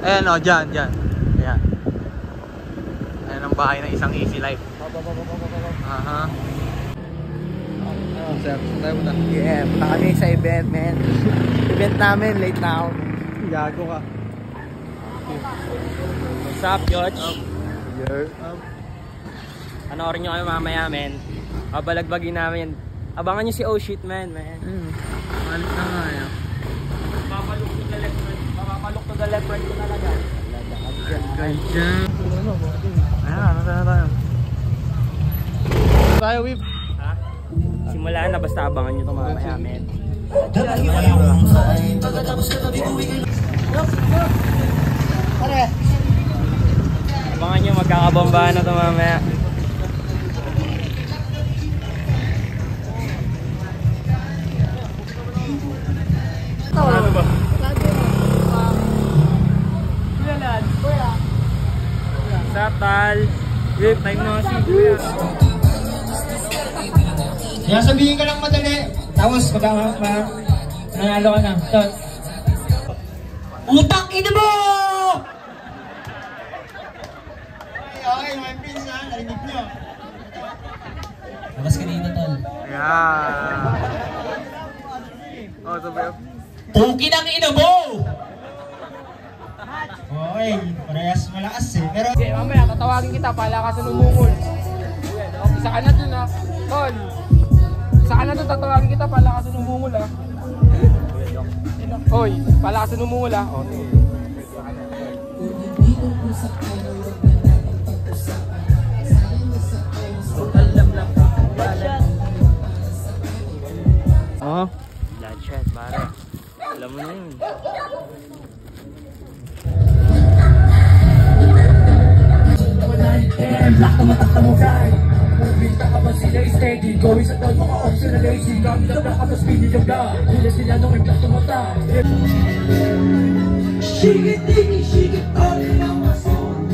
Ayan o, dyan. Ayan. Ayan ang bahay ng isang Easy Life. Aha. Oh, sir, saan tayo punta? Yeah, punta kami sa event, man. Event namin, late na ako. Gago ka. What's up, George? Yeah. Panoorin nyo kayo mamaya, men. Babalagbagin namin. Abangan nyo si Oh Shit, man. Malit na nga yan. Papalok to the left right. Papalok to the left right ko talaga. Ganyan. Ayan, nasa na tayo. Tayo, Whip. Ha? Simulaan na, basta abangan nyo ito mamaya, men. Abangan nyo, magkakabombahan na ito mamaya. Ano ba? Satal. Whip, time no see, kuya. Kaya sabihin ka lang madali, tapos manalo ka na. Utang ina mo! Okay, mga pinsan, narinig nyo. Labas ka dito, tol. Ayan. Oh, sabi ko. Pukin ang ina mo! Okay, parehas malakas eh. Pero okay, mamaya tatawagin kita pala ka sa lumungol. Isa ka na dun ha. Tol. Isa ka na dun, tatawagin kita pala ka sa lumungol ha. Hoy, pala ka sa lumungol ha. Oh. Bloodshot, pare. Alam mo na yun. black na matak na mo guys. Bintang ka pa sila steady, going sa tol, mga option na lazy. Gamit ang black kapag speedy yung da. Hila sila nung impact na mata. Shigit-digi, shigit-oli na mason.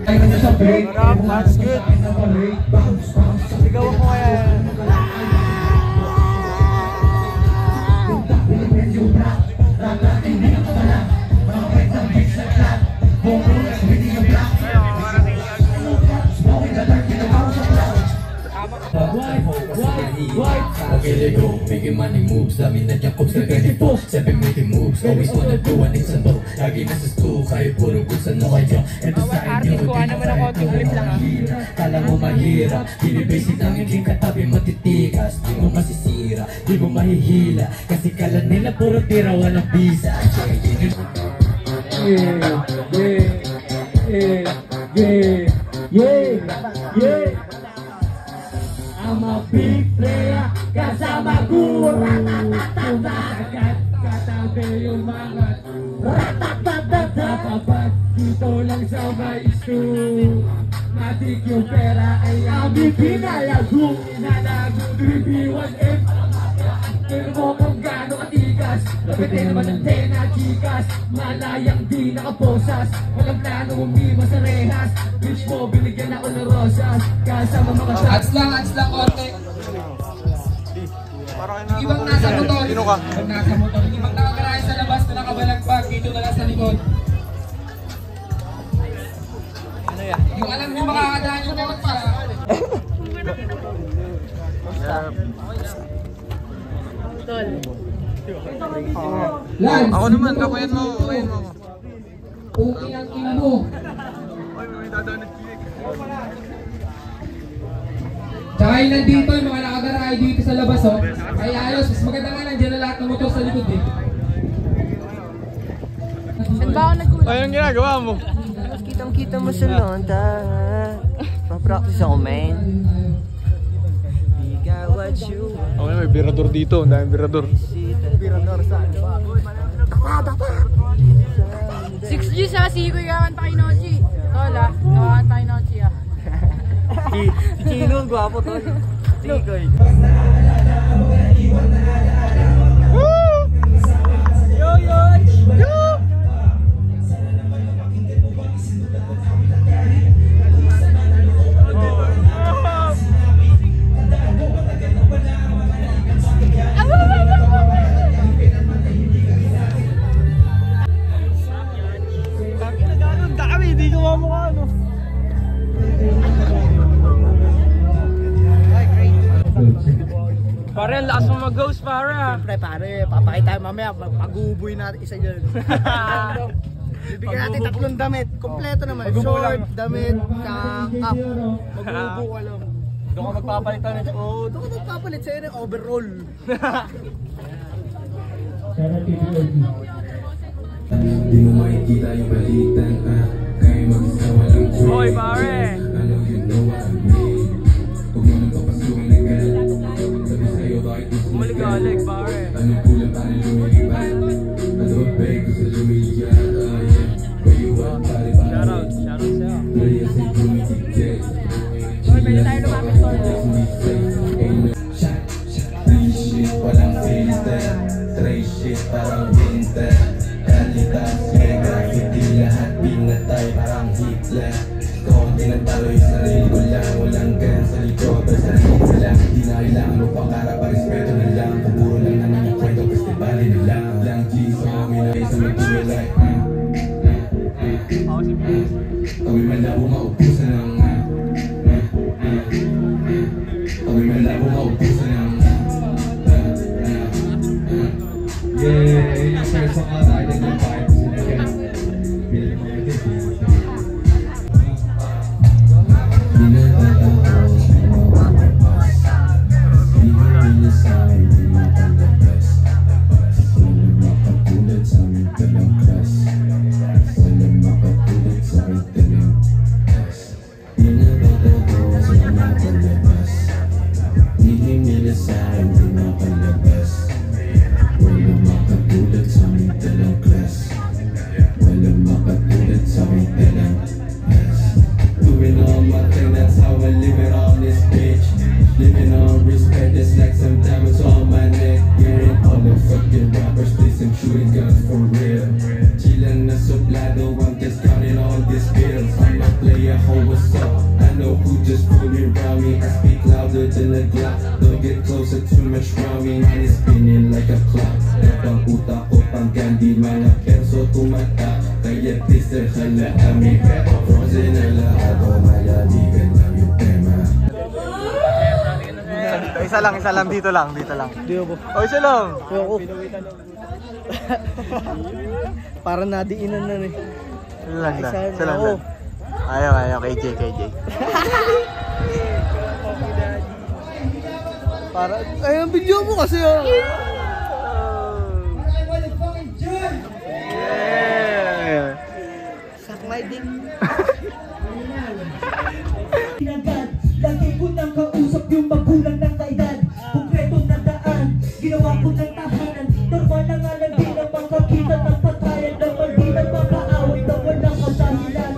Kaya na sa break. That's good. Sigawan ko kaya. Okay, go, making money moves. Dami na dyan cops na ganito. 7 making moves, always wanna do an insando. Lagi nasa stool, kayo puro gusto na kayo. Ito sa inyo, di mahirap. Kala mo mahirap, binibisit namin king katabi matitigas. Di mo masisira, di mo mahihila. Kasi kala nila puro tira, walang visa. Yeah. I'm a big player, kasama ko. Ratatatatat, katabi yung mga ratatatatat. Kapag dito lang sa may stool, matik yung pera ay aming pinalago. Inalago, 3B1M. Tingnan mo kung gaano katigas. Lapitin naman ng tena, chikas. Malayang di nakaposas. Walang plano umima sa rehas. Bitch mo, binigyan ako ng rosas. Kasama mga shots. Ats lang, konti. Ibang nasa motor. Sino ka? Ibang nasa motor. Ibang nakagarahe sa labas na nakabalagbag. Dito na lang sa likod. Ano yan? Yung alam niyo makakadaan yung bawat para. Ako naman, kapayan mo. Okay ang ina mo. Ay, may dadaan ng kilig. Tsaka yung nandito, yung mga nakagarahe dito sa labas, oh. Ay ayos, mas maganda nga nandiyan na lahat ng motor sa likod, eh. Saan ba ako nagulat? Ay, anong ginagawa mo? Mas kitang-kita mo sa londa. Pa-practice ako, man. Okay, may birador dito. Ang daming birador. Birador saan? 6G sa Sikoy kawan pa kay Nochi. Tola, kawan pa kay Nochi ah. Si Chino, gwapo to. Sikoy. Yo! Pare, ang lakas mo mag-ghost, pare. Siyempre pare, papakita tayo mamaya, pag-uuboy natin isa dyan. Bibigyan natin 3 damit, kompleto naman. Short, damit, cap, mag-uubo ka lang. Doon ka magpapalit tayo. Oo, doon ka magpapalit sa'yo ng overall. Di mo makikita yung balitan, kaya mag-isa walang choice. Hoy, pare. Ano you know what I mean? Huwag mo nang papasukin agad. Sabi sa'yo bakit gusto mo Maligalig, pare. Anong kulang para lumilipat? Ano ba beg gusto lumilipat? Where you at, pare pare? Shoutout sa'yo. Play as a tumitigay. Hoy, pwede tayo lumapit store. Free shit, walang filter. Tray shit, parang winter. Kalitas, may graffiti, lahat pinatay parang Hitler. Ito ang tinatalo yung sarili ko lang. Walang ganyan sa likod, basta nandito lang. Di na kailangan mo pangarap, respeto na lang. Puro lang naman yung kwento, festivalin na lang. Lang G's, minabay sa magtuloy like kami malabo maupusan ng kami malabo maupusan ng yeah, yung first song ata ay nag-invite sila kaya bilang mga ito Isa lang, dito lang. Oh, isa lang. Para nadiinan na rin. Isa lang. Ayaw, KJ. Para, ay, ang video mo kasi oh. Yeah. Suck my dick. Lagi ko nang kausap yung magulang ng kaedad. Konkretong nandaan, ginawa ko ng tahanan. Normal na nga lang din ang makakita ng patayan. Naman din ang makaaway na walang kadahilan.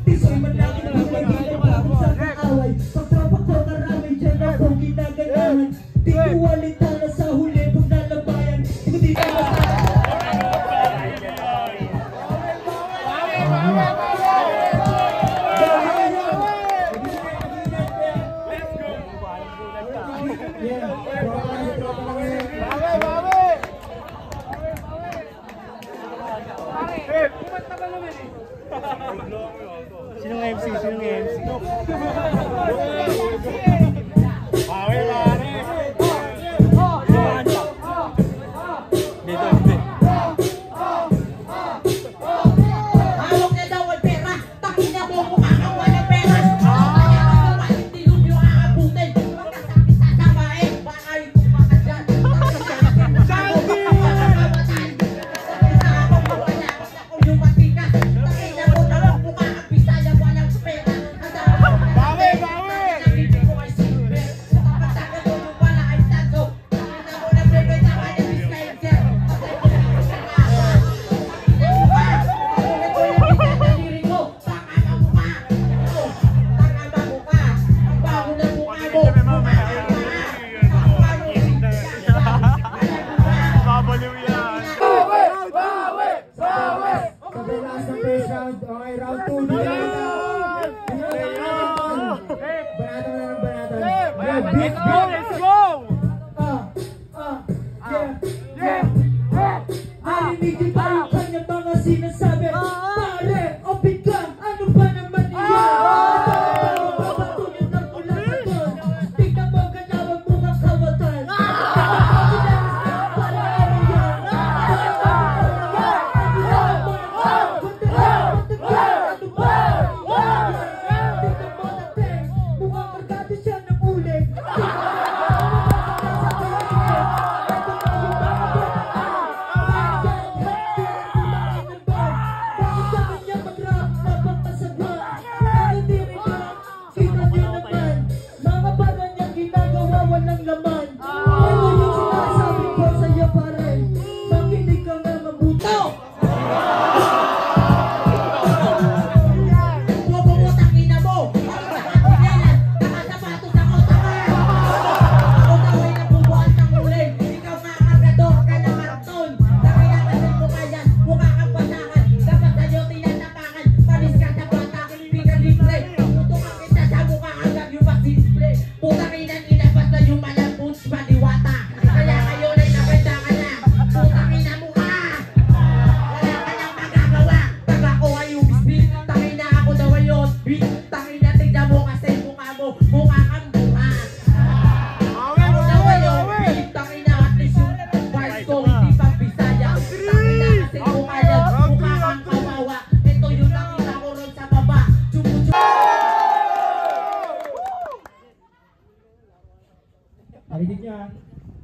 Tisoy man lang yung hindi lang ako sa kaaway. Pagtrapak ko karami dyan ako ginaganahan. Di ko walita na sa huli kung nalabayan. Di ko di na Sinong MC?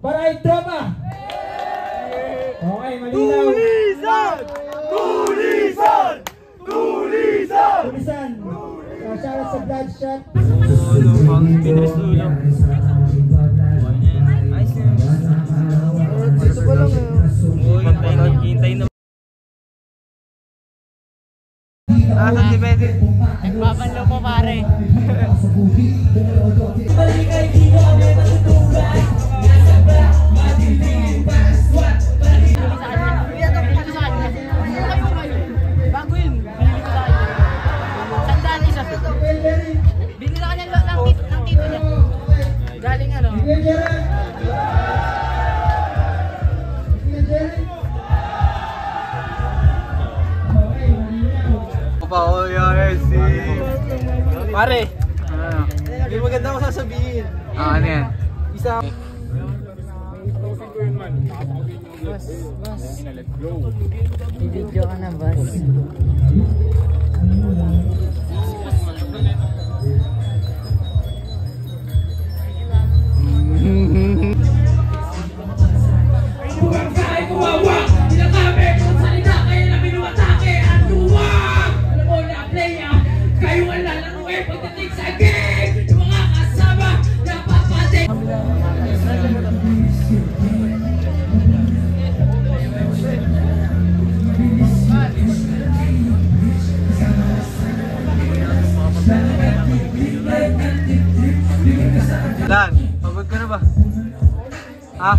Para tropa! Okay, malinaw. Tulisan! Shoutout sa Bloodshot. Dito pa lang Hintay na. Asan si Pwede? Nagbabanlo po pare. Bago yun, binili ko sa kanya. Sandaan isa. Binili na kanya ng tito niya. Galing ano? Pare, May maganda ako sasabihin. Ano yan? Isa. Video ka na, boss. Bukan saya kuwawa, tidak kami kung salita kayo na minumatake ang luwag. Alam mo na playa, kayo ang lalaro pagdating sa game. Yung mga kasama, napapatid. Dan, pagod ka na ba? Ha?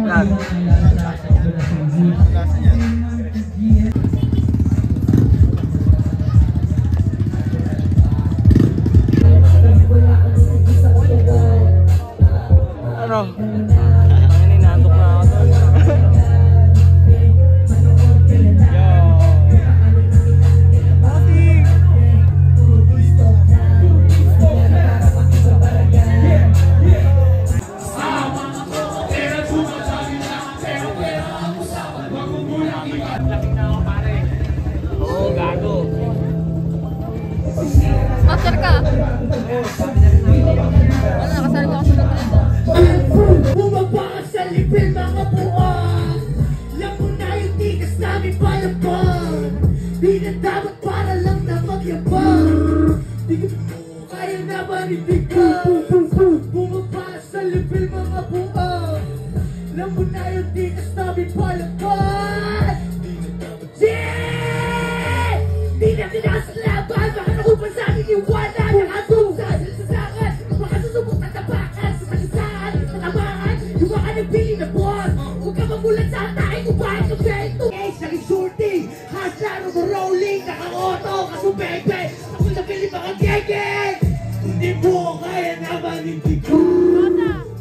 Dan. Ano? ang inandok na ako. Master ka? Wala, nakasali ka ako sa Bumaba ka sa lipil mga buwan. Alam mo na yung tigas namin palaban. Di na dapat para lang na magyabang. Di ko kaya naman ibigay. Bumaba ka sa lipil mga buwan. Alam mo na yung tigas namin palaban. Yeah! Di na tinasa laban. Baka nakupan sa akin yung wala. Nakatusa sila sa akin. Baka susubok na tabakan. Sumalisaan, natabangan. Yung mga nabili na boss. Huwag ka magulat sa atake kung bakit ka bento. Ace, naging shorting. Haslaro mo rolling. Naka-auto, kasubebe. Ako nabili mga gegeng. Hindi mo kaya naman hindi ko.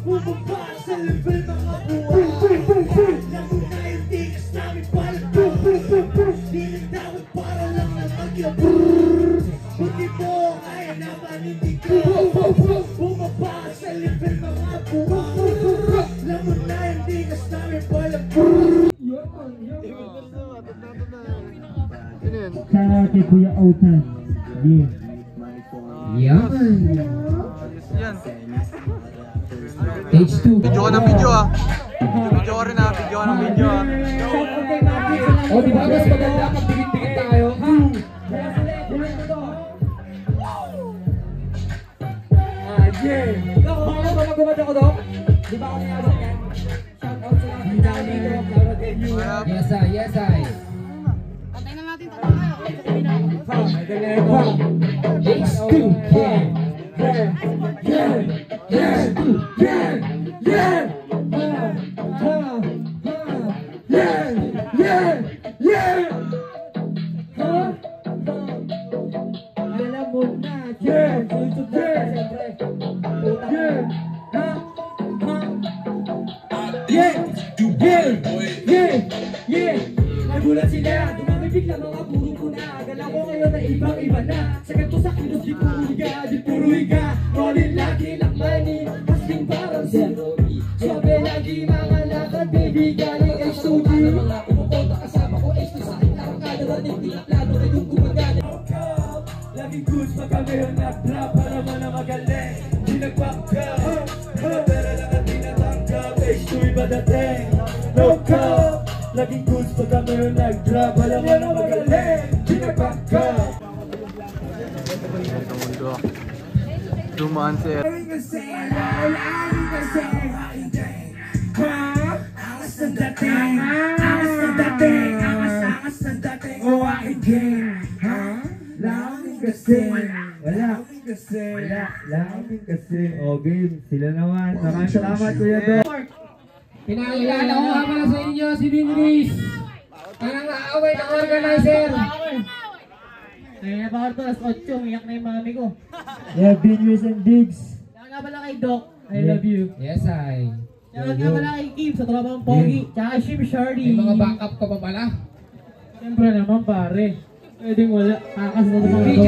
Bumaba sa level mga buwan. Alam mo na yung tigas namin palaban. Di na dapat para lang na magyabang. Hindi mo kaya naman hindi ko. Bumaba sa level mga buwan. Alam mo na yung tigas namin palaban. Shout out kay Kuya Otan. Yeah. Yan. H2. Video ka ng video ah. Video ka rin ah. Video ka ng video ah. O diba mas maganda pag dikit-dikit tayo? Yeah! Dok, bakit ba magumad ako, Dok? Di ba ako niyabak yan? Shout out sa mga pinali, Dok. Shout out kay you. Yes, I. Yes, I. Pantay na natin, tatlo tayo. H2. Yeah! Yeah! Yeah! Yeah! Yeah! Yeah! Yeah! Yeah! Alam mo na, yeah! Yeah! Yeah! Yeah! Yeah! Nagulat sila, dumami bigla mga puro ko na. Akala ko ngayon na ibang-iba na. Sa ganito sa kilos, di puro higa, di puro higa. Rolling lagi lang money, kasing parang zero. Sabi lagi mga lakad, baby, galing H2G. Mga kumukonta kasama ko, H2 sa akin. Nakakada rating, tinaplado na yung gumagana. Laging goods pag kami yung nag-drop, para naman na magaling. Di nag-back up. naging cool pag kami yung nag-drop. Alam mo na magaling, ginapaka. Sa mundo. Dumaan siya. Angas ng dating, angas ng dating, angas ng dating. O aking game, ha? Laming kasi, wala laming kasi. O game, sila naman. Maraming salamat Kuya Doc. Pinakilala ko nga pala sa inyo si Vinris. Ang nang-aaway ng organizer. Kaya na pa ako to, alas 8, umiyak na yung mami ko. Yeah, Vinris and Diggs. Kaya nga pala kay Doc, I love you. Yes, I. Kaya nga pala kay Kim sa tropang Pogi, tsaka Shim Shardy. May mga backup ka pa pala. Siyempre naman pare, pwedeng wala, kakasunod ng DJ,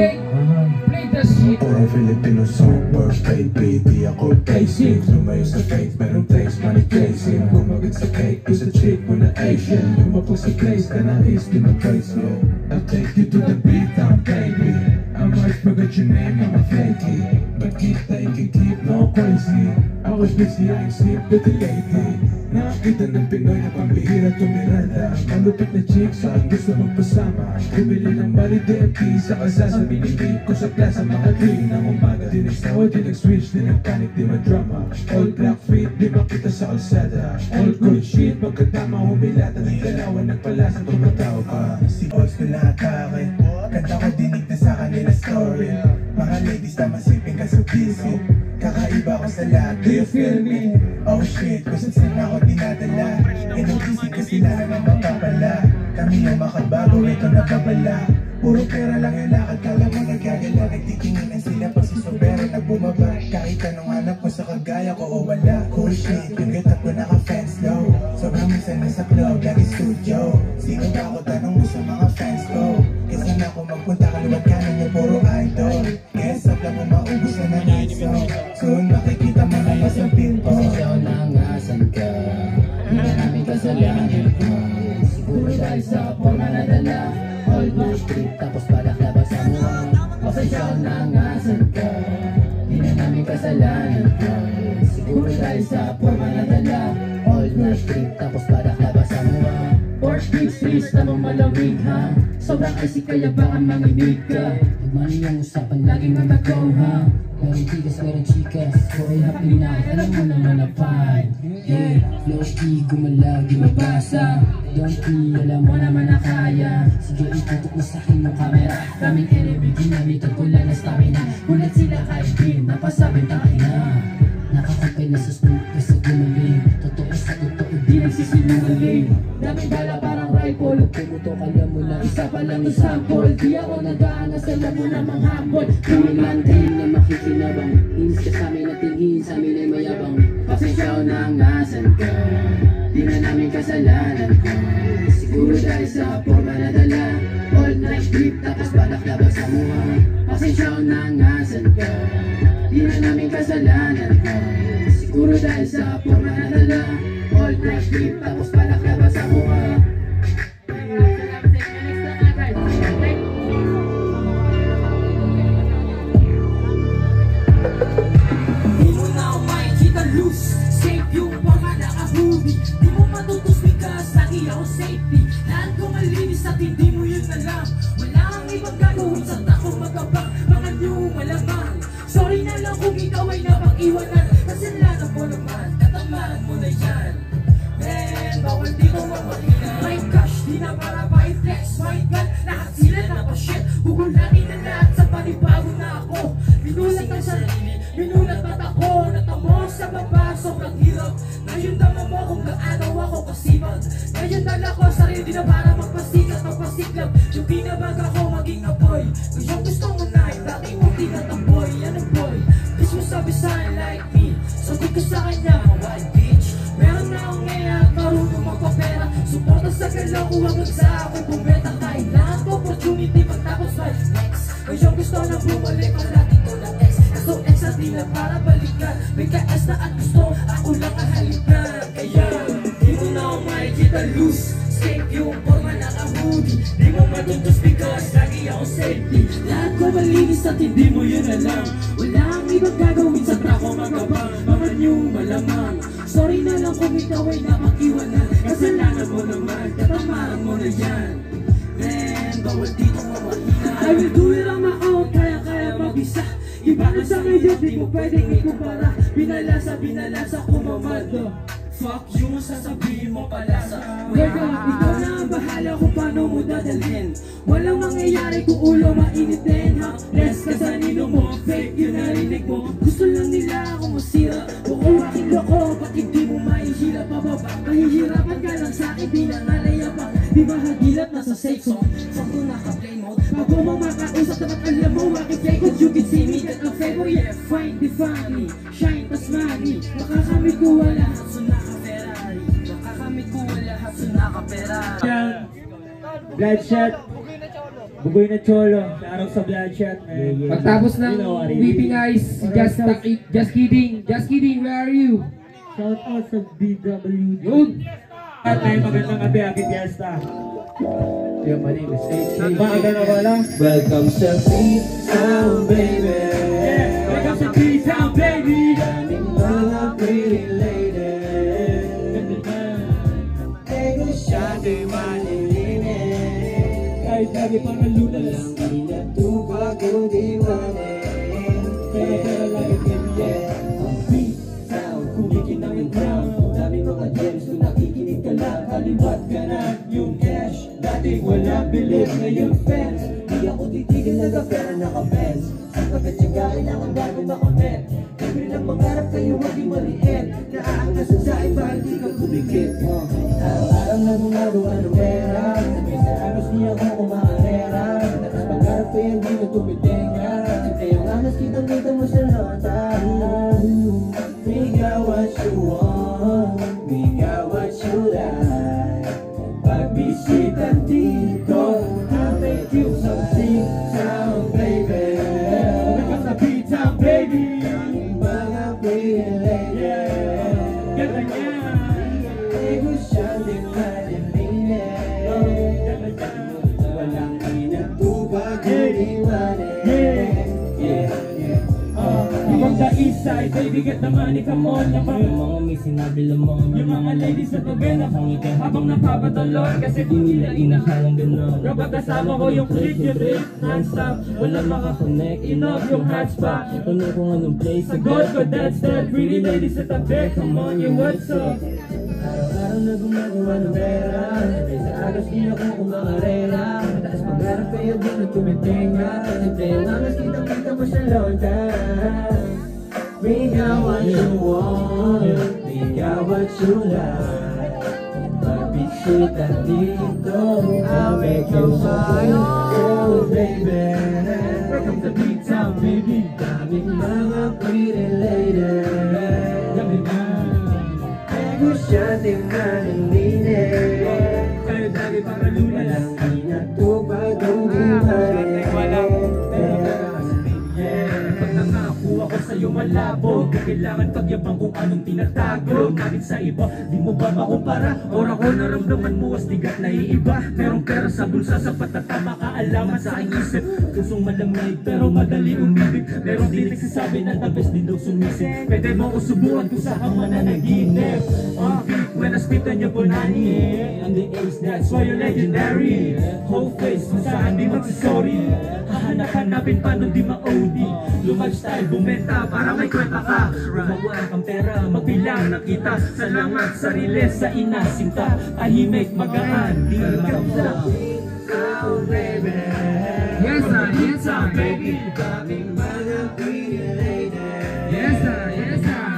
play the shit. Puro Filipino song, birthday beat, di ako basic. Lumayo sa fake, meron taste, money chasing. Gumagit sa cake, ko sa chick mo na Asian. Lumapos sa place, ka na is, di ma-trace you. I'll take you to the beat down, baby. I might forget your name, I'm a flaky. But keep thinking, keep no crazy. I was busy, I ain't sleep with the lady. Nakakita ng Pinoy na pambihira tumirada. Malupit na chick, saan gusto magpasama. Bumili ng Mali DMT, saka sasabi ni Big ko sa plaza mga 3 ng umaga. Di nagsawa, di nag-switch, di nag-panic, di ma-drama. All black feet, di makita sa kalsada. All good shit, pagkatama humilata ng dalawa, nagpalasa, tumatawa pa. Si Oz ko nakatake, kanta ko dinig na sa kanila story. Mga ladies na masiping ka so busy. Kakaiba ko sa lahat, do you feel me? Oh shit, kung saan ako dinadala. Inugising ko sila na mapapala. Kami yung makabago, ito nababala. Puro pera lang yung lakad, kala mo nagagala. Nagtitinginan sila pag si Sobera nagbumaba. Kahit anong hanap mo sa kagaya ko o wala. Cool shit, yung get-up ko naka-fans low. Sobrang minsan na sa club, lagi studio. Sino ba ako, tanong mo sa mga fans ko. Kesa na ako magpunta, kaluwag kanan yung puro idol. Guess up lang mo maubos na ng iso. Soon makikita mo na mas ang pinpo. Ikaw na nga, asan ka? Hindi na namin kasalanan ko. Siguro dahil sa forma na dala. All my street tapos balaklava sa mukha. Pasensyaw na nga, asan ka? Hindi na namin kasalanan ko. Siguro dahil sa forma na dala. All my street tapos balaklava sa mukha. Porsche Big Streets na malamig ha. Sobrang icy kaya baka manginig ka. Nagmani ang usapan laging matagaw ha. Meron tigas, meron chikas. Boy happy na, alam mo naman na fine. Yeah, low key, gumalaw, di mabasa. Don't be, alam mo naman na kaya. Sige, itutok mo sa akin yung camera. Kaming enemy, ginamit at wala na stamina. Ulit sila kahit din, napasabing takina. Nakakampay na sa snoop kasi gumaling. Totoo sa totoo, di nagsisinungaling. Daming bala parang rifle. Pumutok alam mo na isa pa lang yung sample. Di ako nag-aangas, alam mo namang humble. Tumiman din na makikinabang. Inis ka sa amin at tingin sa amin ay mayabang. Pasensyaw na ang asan ka. Di na namin kasalanan ko. Siguro dahil sa forma na dala. All night trip tapos balaklava sa mukha. Pasensyaw na ang asan ka. Di na namin kasalanan ko. Siguro dahil sa forma na dala. All night trip tapos balaklava sa mukha. Di mo na ako makikita loose. Safe yung mga nakahuli. Di mo matutusmi ka sa ako safety. Lahat ko malinis at hindi mo yun alam. Wala kang ibang gagawin sa takong magkabang. Mga new malamang. Sorry na lang kung ikaw ay napag-iwanan. Kasalanan mo naman, katamaan mo na yan. Man, bawal di ko mapakita. May cash, di na para pa i-flex. My God, lahat sila na pa shit. Gugulatin na lahat sa panibago na ako. Minulat ang sarili, minulat mata ko. Natamo sa baba, sobrang hirap. Ngayon tama mo kung gaano ako kasipag. Ngayon dala ko sarili na para magpasikat, magpasiklab. Yung binabag ako maging apoy. Ngayon gusto mo na, dati mo tinatamboy. Ano boy, bitch mo sabi sa'kin like me. Sagot ko sa kanya, white bitch. Meron na akong ngayon at marunong magpapera. Suporta sa galaw ko, wag sa akin bumeta. Kailangan ko opportunity pagtapos my next. Ngayon gusto na bumalik, palagi ko na ex. Kaso ex at di na para balikan. May kaas na at gusto, ako lang kahalikan. Kaya, di mo na ako makikita loose. Safe yung forma naka-hoodie. Di mo matutus because lagi ako safety. Lahat ko malinis at hindi mo yun alam. Wala kang ibang gagawin sa trako magabang. Mga new malamang. Sorry na lang kung ikaw ay napag-iwanan. Kasi Kasalanan mo naman, katamaan mo na yan. Man, bawal dito mamahina. I will do it on my own, kaya mag-isa. Iba ka sa ngayon, di mo pwedeng ikumpara. Binalasa kumamado. Fuck you, sasabihin mo palasa. Wega, ikaw na ang bahala kung paano mo dadalhin. Walang mangyayari kung ulo mainit din, ha? Less ka sa nino mo, fake yun narinig mo. Gusto lang nila ako masira. Bukong aking loko, ba't hindi mo maihirap pababa? Mahihirapan ka lang sa'kin, di na nalayabang. Di ba hagilap nasa safe zone? Sakto naka-play mode. Bago mo makausap, dapat alam mo aking play code. You can see me, that ang favor, yeah. Find, define me, shine, tas money. Makakamit ko wala, so naka-Ferrari. Makakamit ko wala, so naka-Ferrari. Bloodshot. Bugoy na cholo. Araw sa Bloodshot. Pagtapos ng Weeping Eyes, just kidding, where are you? Shout out sa BW. Yun! At ay magandang gabi, Aki Fiesta. Yeah, my name is AJ. Bakit na wala? Welcome sa P-Town, baby. Welcome sa P-Town, baby. Daming mga pretty lady. Ego siya, di manilinig. Kahit lagi parang lunas. Walang pinatuba kundi manin. Pero lagi baby. Ang P-Town, kumikin namin crown. Daming mga gems, kung nakikinig ka lang, kaliwat ka na yung cash. Dati walang bilib, ngayon fans. Di ako titigil, nag-affair, naka-fans. Sa pagkatsaga, kailangan bago makamit. Libre ng mangarap kayo, wag di maliit. Naaangasan sa iba, hindi ka kumikit. Araw-araw na gumagawa ng pera. Sabay sa aros niya ako kumakarera. Takas pangarap ko yan, di na tumitinga. Siyempre yung angas, kitang-kita mo sa nota. We got what you want, we got what you like. Pagbisita dito, I'll make you something sound, baby. Welcome sa P-Town, baby. Daming mga pretty lady. Ganda niya. Ego siyang di malilinig. Walang pinatuba kundi manin. From the east side, baby, get the money, come on naman. Yung mga may sinabi lamang. Yung mga ladies na tabi nakangiti habang napapadalon. Kasi Di nila inakalang ganon. kapag kasama ko yung click, yung trip, non-stop. Walang makakonect, Enough yung hotspot. Tanong kung anong place sa Sagot ko, that's that. Pretty ladies sa tabi, come on, you what's up? Araw-araw na gumagawa ng pera. Sabay sa agos di ako kumakarera. Mataas pangarap kayo di na tumitinga. Siyempre yung angas kitang-kita mo sa lonta. We got what you want, we got what you like. Pagbisita dito, I'll make you smile, oh baby. Welcome to P-Town, baby. Daming mga pretty lady. Ganda niya. Ego siya di manilinig. Kahit lagi parang lunas. Walang pinatubag kung di manin. Pag nakakuha ko sa'yo malabo, di kailangan pagyabang kung anong tinatago. Kahit sa iba, di mo ba makumpara? Ora ko naramdaman mo, astig at naiiba. Merong pera sa bulsa, sapat at tama kaalaman sa aking isip. Pusong malamig, pero madali umibig. Merong di nagsasabi na the best din daw sumisip. Pwede mo ko subukan kung saan ka mananaginip. On beat, when I spit on your bonani. On the ace, that's why you're legendary. Whole face, kung saan di magsasorry. Hahanap-hanapin pa nung di ma-OD. Lumag-style, bumenta para may kwenta ka. Gumawa kang pera, magbilang na kita. Salamat sarili sa inasinta. Tahimik, magaan, di maganda. P-Town, baby. Yes sir, yes sir. Baby, daming mga pretty lady. Yes sir, yes sir.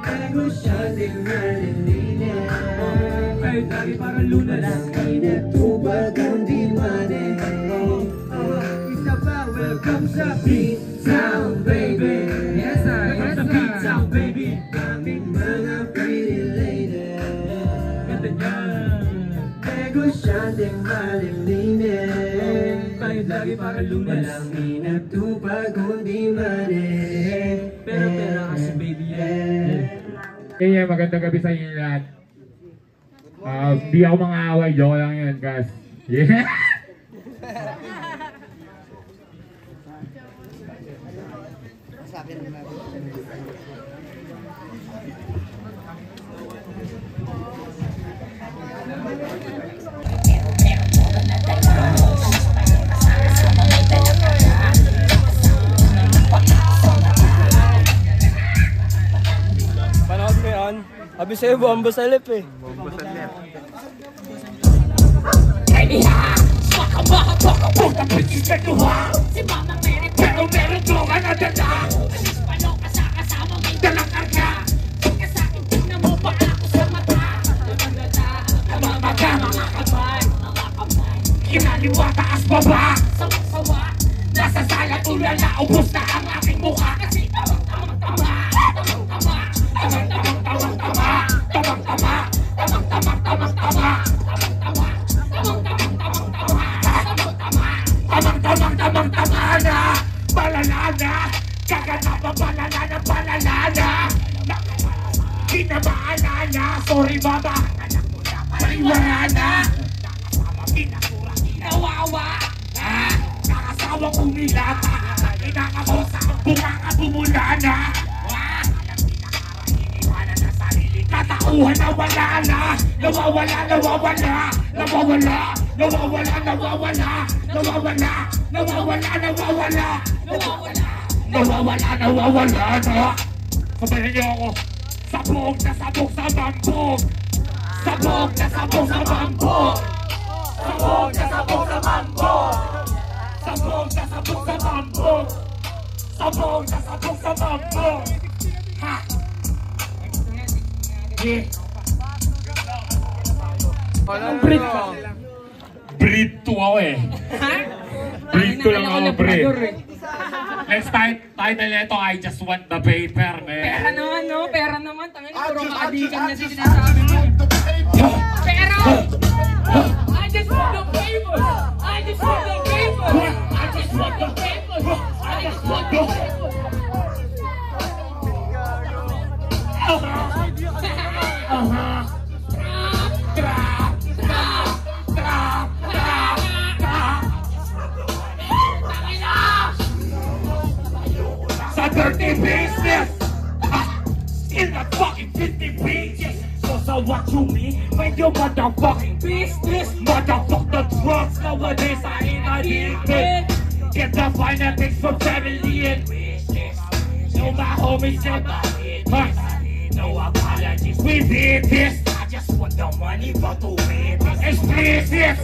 Ego siya di malilinig. Kahit lagi parang lunas. Walang pinatubag kundi manin. Isa pa, welcome sa P-Town, baby. Yes sir, yes Sa sir. P-Town, baby. Daming mga pretty lady. Ganda niya. Ego siya di malilinig. Kahit lagi parang lunas. Walang pinatubag kundi manin. Pero pera kasi baby yan. Yeah, magandang gabi sa inyo lahat. Di ako mga away, joke lang yun, guys. Yeah. naman. Sabi sa'yo, bomba sa lip eh. Bomba sa lip. Puta bitches na duha. Si Mama Mary pero meron droga na dala. Alis palong ka sa kasama may dalang karga. Pagka sa'kin tingnan mo pa ako sa mata. Namamaga mga kamay. Kinaliwa taas baba. Sawa-sawa. Nasa sala tulala. Ubus na ang aking mukha. Kasi tamang-tamang-tama. Tamang-tama. Tamang-tamang-tama. Tamang-tama. Tamang-tamang-tama. Tamang-tamang-tama na. Balalana. Kaganap ang balalana. Di na maalala. Sorry mama. Paliwala na. Pinakura, kinawawa. Nakasawang umilata. Inakamo sa bunga ka bumula na. Iniwanan na sarili. Katauhan na wala na. Nawawala. Nawawala na. Sabayan niyo ako. Sabog na sabog sa bambog. Sabog na sabog sa bambog. Sabog na sabog sa bambog. Sabog na sabog sa bambog. Sabog na sabog sa bambog. Ha! Yeah. Breed ka? Breed 2 ako eh. Breed 2 lang ako, breed. Next title nito, I just want the paper, man. Pera naman, no? Pera naman. Tangin, puro makadikan na sinasabi mo. Pera! I just want the paper! I just want the paper! I just want the paper! I just want the paper! Sa dirty business, in the fucking 50 pages. So what you mean? Mind your motherfucking business. Motherfuck the drugs nowadays, I ain't addicted. Get the finer things from family and business. No, my homies never did this. No apologies, we did this. I just want the money, but to win this. Explicit.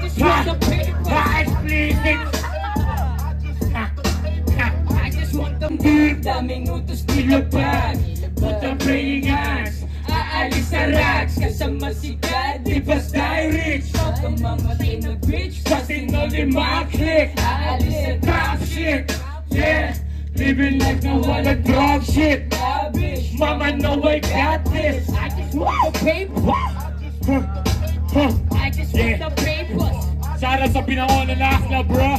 Explicit. I just want them deep. Daming utos nilabag. Put the praying hands. Aalis sa rags. Kasama si God. Di basta rich. Huwag kang mamatay na bitch. Kasi no lima click. Aalis sa Drop shit. Yeah. Living life na wala drug shit. Lavish. Mama know I got this. I just want the paper. I just want the papers. Shout out sa pinakauna na akla, bro.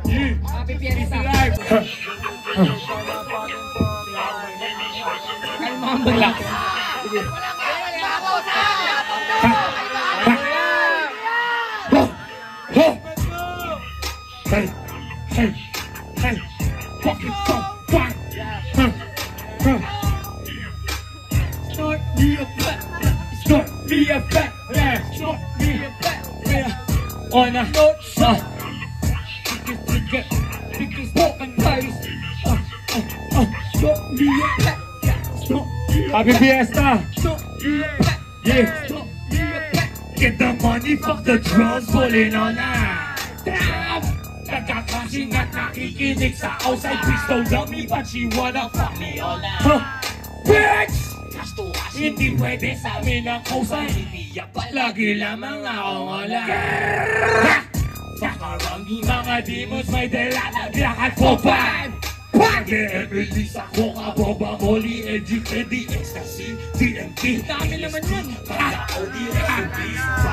Yeah. Happy Fiesta. Live. Relax. Hey. Fucking so fine. Snort me a fat. Snort me a fat. Snort me a fat. On a note, because broken ties. Snort me a fat. Happy Fiesta. Yeah. Get the money, fuck the drugs, pulling on that. Nagkakasing at nakikinig sa outside. Please don't love me, but she wanna fuck me all night. Bitch! Hindi pwede sa amin ang kusay. Palagi lamang akong online. Sa karami mga demons may dala naglakad for five. Nag-e-release ako ka boba, molly, LGKD, ecstasy, DMT. Dami naman yun.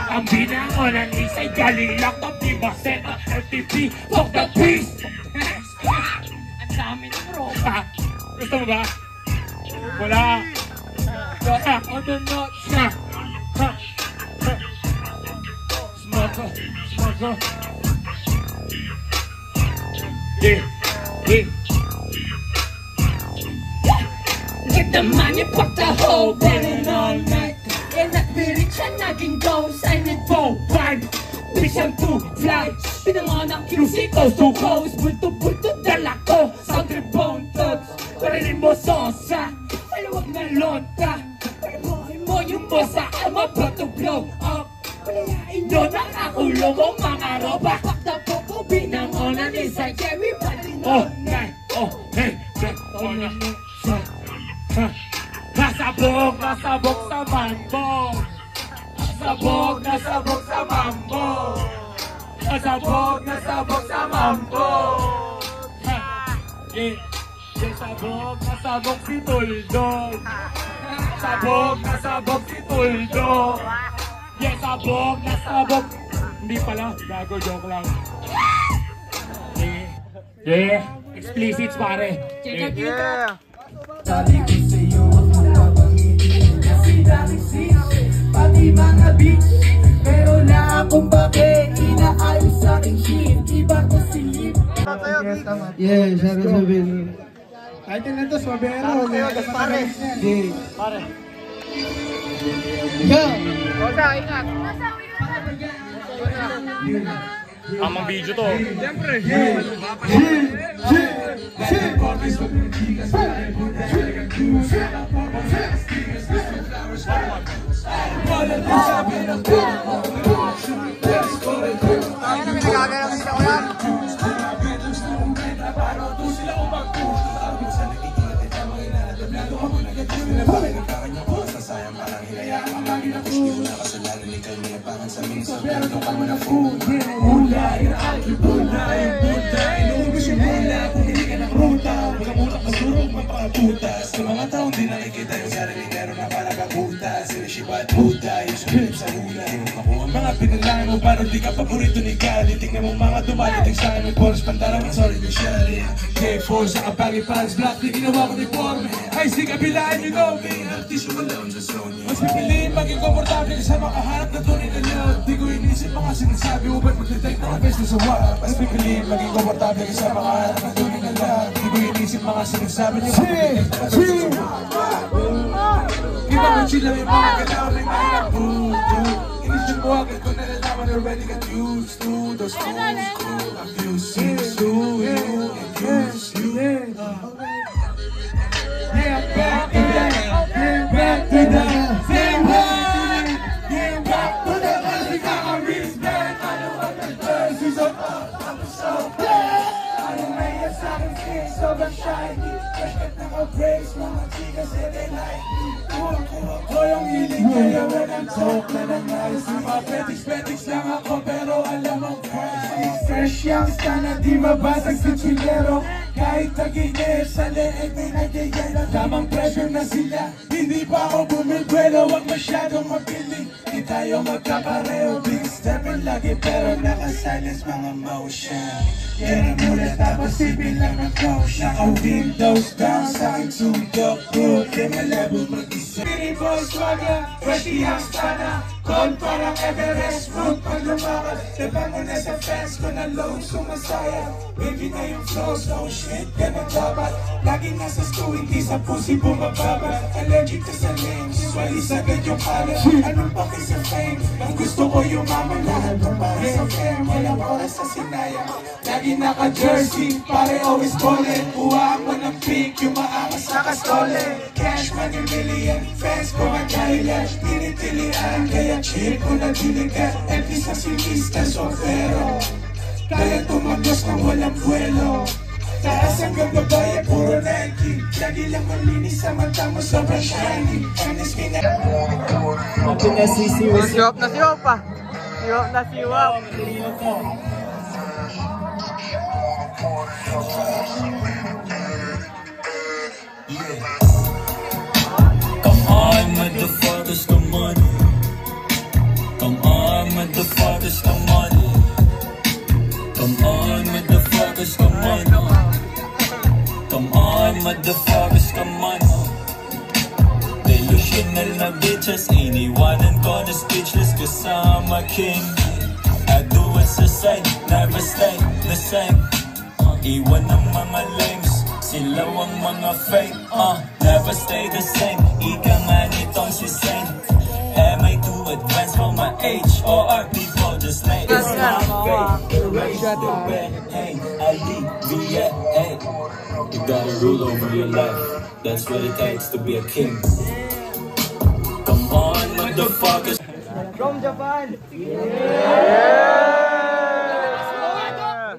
Ang binangonan isa'y galilak ng T-Baset at FTP. Fuck the beast! Ang dami ng bro. Gusto mo ba? Wala. On the note. Smoker. Yeah. Get the money, fuck the hoe, burning all night. And at the rich and naging ghost, I need 4-5. Vision to fly. Pinanganak QC, coast to coast. Bulto-bulto dala ko sa tribone thugs. Parinig mo sosa. Maluwag na lonta. Pagbuhin mo yung boss sa ama about to blow up. Palayain nyo nakakulong ang mga roba. Paktapo ko binangonan ni Sir Jerry Balino. Oh, hey, check on na. Nasabog sa mambo. Nasabog sa mambo. Nasabog sa mambo. Sabog si Tuldo. Sabog si Tuldo. Yes, sabog. Hindi pala, gago, joke lang. Yeah, explicit pare. Yeah. Sabi ko sa'yo, nabangitin kasi dahil pati mga beats. Pero na akong bakit inaayos sa aking shit. Iba ko silip. Yeah, sabi sabihin. Title na to, Sobero. Pare. Pare. Go! Kosa, ingat. Amang video to. Siyempre. Sa mga taong di nakikita yung sarili meron na para kabuta. Sinisibat buta, yung sumilip sa hula. Mga pinilang mo paano di ka paborito ni Gali. Tingnan mo mga dumadating sa amin. Polos pantarang ang sorry ni Shelly. K4 sa kapagi pants black, di ginawa ko deforme. Ay si kabilaan you know me. Artisyo mo lang sa zone. Mas pipiliin maging komportable sa makaharap na tunay na love. Di ko inisip mga sinasabi mo ba't mag-detect na best na sa wap. Mas pipiliin maging komportable sa makaharap na tunay na love. Di ko inisip mga sinasabi niyo Iba mo chila yung mga galaw may mahirap puto. Inisip ko agad ko nalalaman already got used to those fools who abuse you to you and use you. Yeah, back to that. Yeah, back to that. Say what? Yeah, back to that. Kasi kaka-respect. Ano ang nag-burn? Season up. I'm so bad. Ano may asarang skin? Sobrang shiny. Fresh naka-brace. Mga chika say they like me. Kuha ko yung hilig kaya when I'm talk na ng nice. Mga petiks lang ako pero alam ang price. Fresh youngster na di mabasag sa chilero. Kahit tag-init sa leeg may nagyayelo. Tamang pressure na sila. Hindi pa ako bumilbuelo. Huwag masyadong mapiling. Di tayo magkapareho. Big steppin lagi pero naka-silence mga motion. Yan ang mula tapos sipin lang ng coach. Naka-windows down sa aking sundok ko. Di malabo mag-isa. Pini boys wala. Freshy youngster na. Cold parang Everest Road. Pag lumakad Debango na sa fence ko na low sumasaya. Baby na yung flow so shit, ganun dapat. Laging nasa stew, hindi sa pussy bumababa. Allergic to sa names, swalis agad yung kalat. Anong paki sa fame? Ang gusto ko yung mama lahat ng para sa fame. Walang oras sa sinaya. Lagi naka-jersey, pare always ballin'. Kuhaan ko ng pink, yung maangas naka-stolen. Cash money million, fans ko ang eyelash. Tinitilian, kaya chill ko na diligan. Empty sa silista, Sobero. Kaya tumagos ng walang buwelo. Taas hanggang babae, puro Nike. Lagi lang malinis sa mata mo, sobrang shiny. Anis ka na. Siwap na siwap pa. Siwap na siwap. Come on, motherfuckers, come on. Come on, motherfuckers, come on. Come on, motherfuckers, come on. Come on, motherfuckers, come on. Delusional na bitches, iniwanan ko na speechless kasama king. I do what's the same, never stay the same. Iwan ng mga lames, sila ang mga fake. Never stay the same, ika nga nitong si Saint. Am I too advanced for my age, or are people just late? It's not great, erase the red, hey, alleviate, hey. You gotta rule over your life, that's what it takes to be a king. Come on, motherfuckers. From Japan.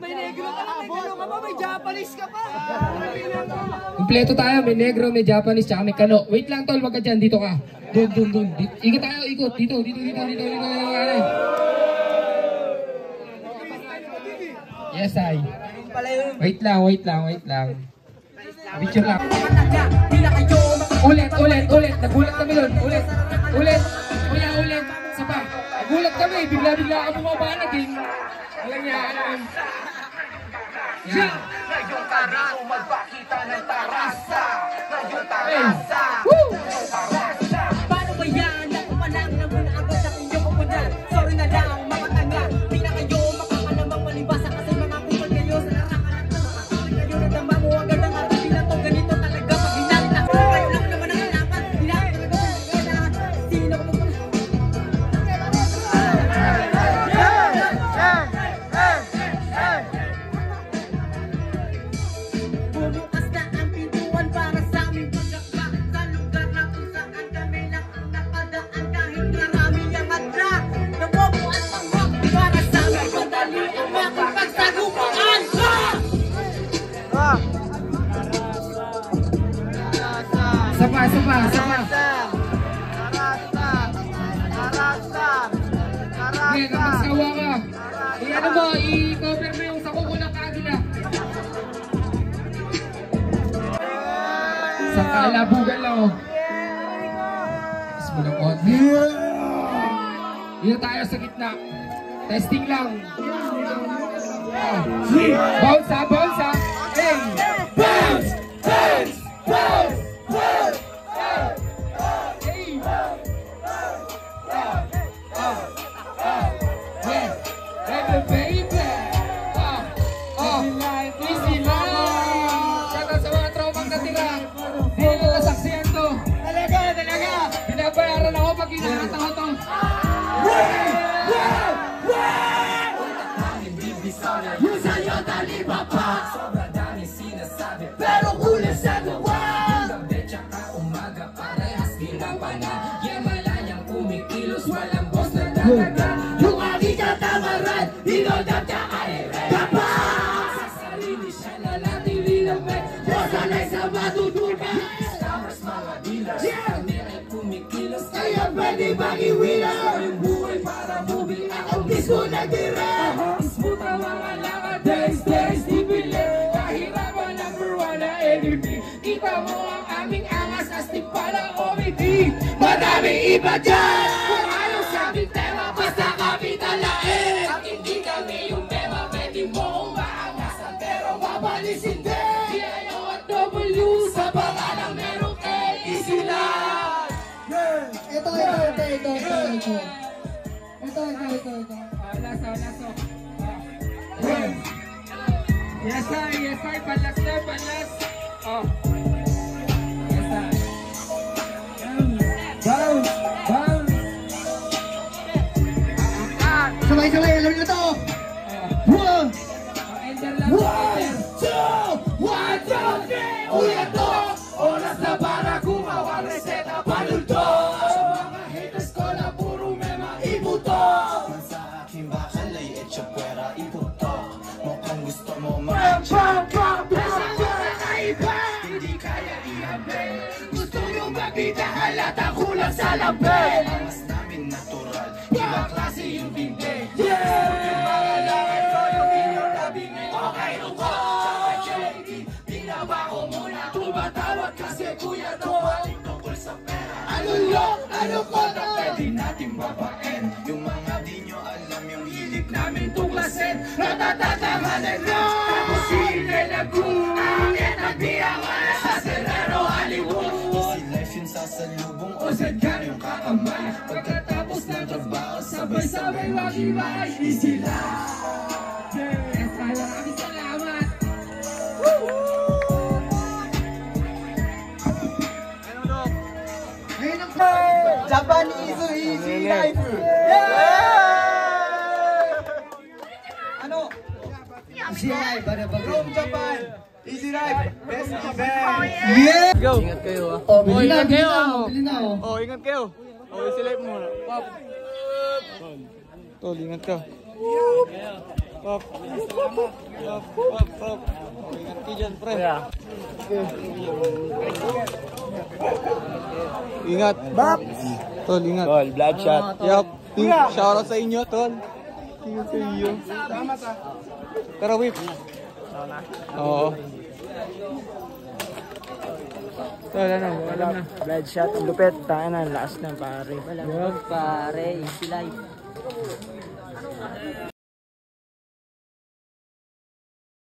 May negro ka na, may Kano ka pa, may Japanese ka pa. Kompleto tayo, may negro, may Japanese, tsaka may Kano. Wait lang tol, wag ka dyan, dito ka. Dun. Ikot tayo, ikot. Dito. Yes, ay. Wait lang. Picture lang. Ulit. Nagulat kami doon. Ulit. Kuya, ulit. Isa pa. Nagulat kami. Bigla ka bumaba na din. Walang yan. Ngayong tarasa, magpakita ng tarasa. Ngayong tarasa. Paano ba yan? Ako pa lang naman agad sa inyong kupunan. Sorry na lang, mga tanga. Di na kayo makakanamang malibasa. Kasi mga kupal kayo sa larangan at nakakasal kayo. Nadama mo agad ang araw na to. Ganito talaga pag hinalita. Kayo lang naman ang kailangan. Hinalita ko ang kailangan. Sino ko mo? Bumukas na ang pintuan para sa aming pagbakbak sa lugar na kung saan kami lang ang napadaan kahit marami ang madra. Nabubuan pang rock para sa aming madali ang makipagsagupuan. Sapa. Okay, kapag sawa ka. Ano mo, i-cover mo yung sakukulang kagila. Sa kalabugan lang oh. Mas mo ng konti. Dito tayo sa gitna. Testing lang. Bounce ha. Hey! Bounce! Hey! Baby! Easy lang! Shoutout sa mga tropang natira. Dito nasaksiyan to. Talaga! Binabayaran ako pag kinakanta ko to. Yung sa'yo taliba pa. Sobra dami sinasabi, pero kulang sa gawa. Yung gabi tsaka umaga, parehas ginapan na. Yung malayang kumikilos, walang boss na dadaga. Yung aking katamaran, dinodap niya kaire. Kapag sa sarili siya nalatili namin, sanay sa matutunan. Scammers, mga dealers, kami ay kumikilos. Kaya pwede bang iwilaw yung buhay para movie? Ako mismo nagtira. Smooth na mga lakad, days, ibili. Kahirapan number one na energy. Kita mo ang aming angas, astig pala comedy. Madaming iba dyan. Kung ayaw sa aming tema, basta kami talain. At hindi kami yung tema, pwede mo maangasan, pero mabalisin din. D-I-O at W sa pangalang merong A. Easy lang. Ito. Laso. Yes, sir. Palas. Oh. Yes, sir. Bounce. Sabay, alam nyo to. Ender lang. 1, 2, 3, ulit to. Oras na para gumawa reseta palulto. Sa mga haters ko na puro mema ibuto. Sa aking bakal ay etsyapwera ibuto. Mukhang gusto mo mag-jump. Nasa ko kakaiba, hindi kaya ihabay. Gusto nyo makita halata kulang sa lambay. Angas namin natural, ibang klase yung binte. Yung mga lakad ko, yung inulabing okay nung ko. Sa JD, binaba ko muna. Tumatawag kasi kuya tumaling tungkol sa pera. Ano ko na pwede natin babaen? Yung mga di nyo alam yung hilig namin tuklasin. Natatatamanan na tapos sinelagoon. Angin at biyawan sa Serrero Hollywood. Easy life yung sasalubong o sadyan yung kakamay. Pagkatapos ng trabaho sabay-sabay wag-iwalay. Easy life. Maraming salamat. Ngayon ang Japan is easy life. Ano? Easy life. From Japan. Easy life. Best event. Yeah! Go! Ingat kayo ah. Oh, ingat kayo. Oh, ingat kayo. Oh, easy life muna. Pop. Tol, ingat ka. Pop. Pop. Oh, ingat kayo dyan, pre. Ingat. Bap! Tol, ingat. Tol, bloodshot. Yup. Shoutout sa inyo, tol. Ingat sa iyo. Tara, whip. Oo. Tol, ano? Alam na. Bloodshot, ang lupit. Tayo na, last na pare. Walang pare, easy life.